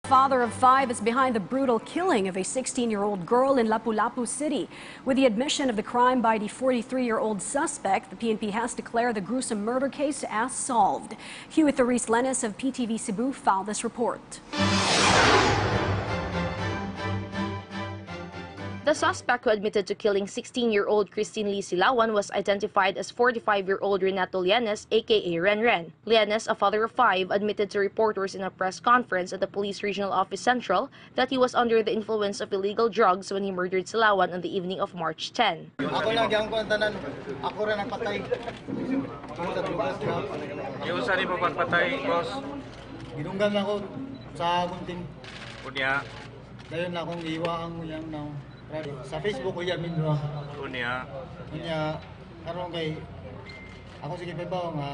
father of 5 is behind the brutal killing of a 16-year-old girl in Lapu-Lapu City. With the admission of the crime by the 43-year-old suspect, the PNP has declared the gruesome murder case as solved. Huey Therese Lennis of PTV Cebu filed this report. The suspect who admitted to killing 16-year-old Christine Lee Silawan was identified as 45-year-old Renato Lianes, aka Renren. Lianes, a father of 5, admitted to reporters in a press conference at the Police Regional Office Central that he was under the influence of illegal drugs when he murdered Silawan on the evening of March 10. Ako lang gyang kuantanan, ako rin ang patay. Yung saan mo pagpatay, boss? Ginunggan ako sa gunting. Unya. Dayon na akong iwaang mo yang now. Sa Facebook ko yan minro. Unya. Unya karon kay ako sige pa ba nga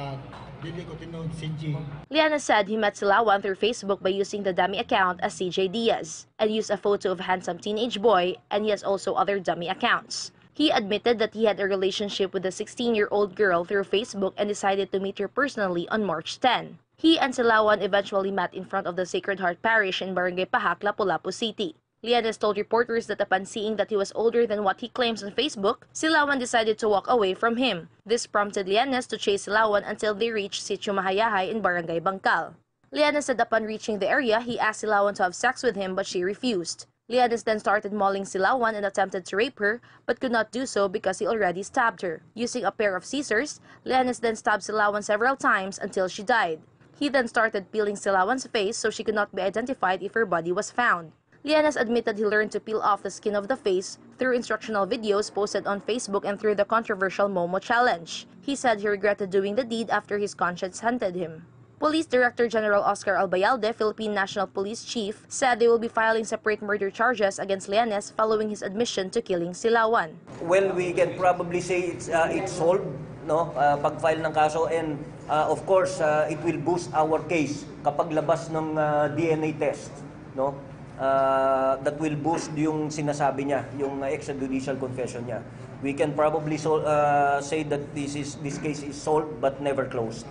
dili ko tinud CJ. Lianes said he met Silawan through Facebook by using the dummy account as CJ Diaz and used a photo of a handsome teenage boy, and he has also other dummy accounts. He admitted that he had a relationship with a 16-year-old girl through Facebook and decided to meet her personally on March 10. He and Silawan eventually met in front of the Sacred Heart Parish in Barangay Pahak, Lapu-Lapu City. Lianes told reporters that upon seeing that he was older than what he claims on Facebook, Silawan decided to walk away from him. This prompted Lianes to chase Silawan until they reached Sitio Mahayahay in Barangay Bangkal. Lianes said upon reaching the area, he asked Silawan to have sex with him, but she refused. Lianes then started mauling Silawan and attempted to rape her, but could not do so because he already stabbed her. Using a pair of scissors, Lianes then stabbed Silawan several times until she died. He then started peeling Silawan's face so she could not be identified if her body was found. Lianes admitted he learned to peel off the skin of the face through instructional videos posted on Facebook and through the controversial Momo Challenge. He said he regretted doing the deed after his conscience haunted him. Police Director General Oscar Albayalde, Philippine National Police Chief, said they will be filing separate murder charges against Lianes following his admission to killing Silawan. Well, we can probably say it's solved, no? Pag-file ng kaso, and of course, it will boost our case kapag labas ng DNA test, no? That will boost yung sinasabi niya, yung extrajudicial confession niya. We can probably say that this case is solved but never closed.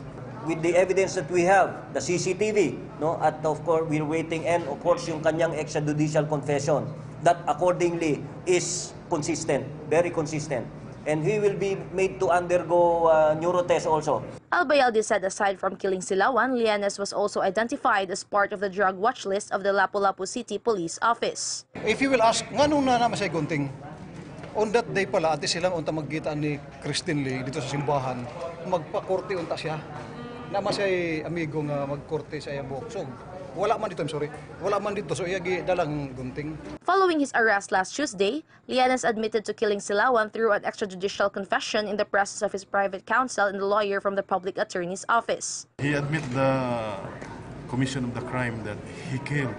With the evidence that we have, the CCTV, no, at of course we're waiting, and of course yung kanyang extrajudicial confession, that accordingly is consistent, very consistent. And he will be made to undergo neurotest also. Albayalde said aside from killing Silawan, Lianes was also identified as part of the drug watch list of the Lapu-Lapu City Police Office. If you will ask, nganong na naman sa gunting? On that day pala, ati silang unta magkita ni Christine Lee dito sa simbahan, magpakorte unta siya. Nama siya amigo nga magkorte sa iyang buhok. So, wala man dito, wala man dito, so iyagi dalang gunting. Following his arrest last Tuesday, Lianes admitted to killing Silawan through an extrajudicial confession in the presence of his private counsel and the lawyer from the public attorney's office. He admitted the commission of the crime that he killed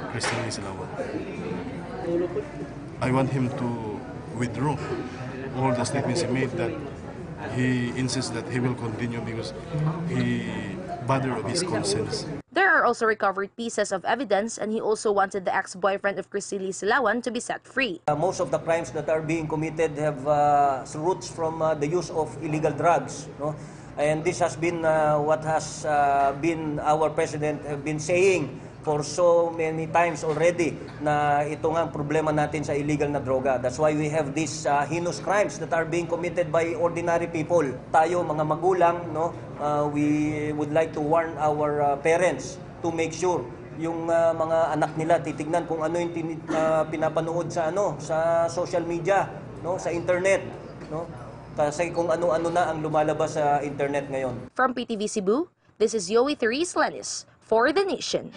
Christine Lee Silawan. I want him to withdraw all the statements he made, that he insists that he will continue because he bothered of his conscience. There are also recovered pieces of evidence, and he also wanted the ex-boyfriend of Christine Lee Silawan to be set free. Most of the crimes that are being committed have roots from the use of illegal drugs, no? And this has been what has been our president have been saying for so many times already, na ito nga ang problema natin sa illegal na droga. That's why we have these heinous crimes that are being committed by ordinary people. Tayo, mga magulang, no, we would like to warn our parents to make sure yung mga anak nila titignan kung ano yung pinapanood sa sa social media, no, sa internet, no? Kasi kung ano-ano na ang lumalabas sa internet ngayon. From PTV Cebu, this is Huey Therese Lennis for The Nation.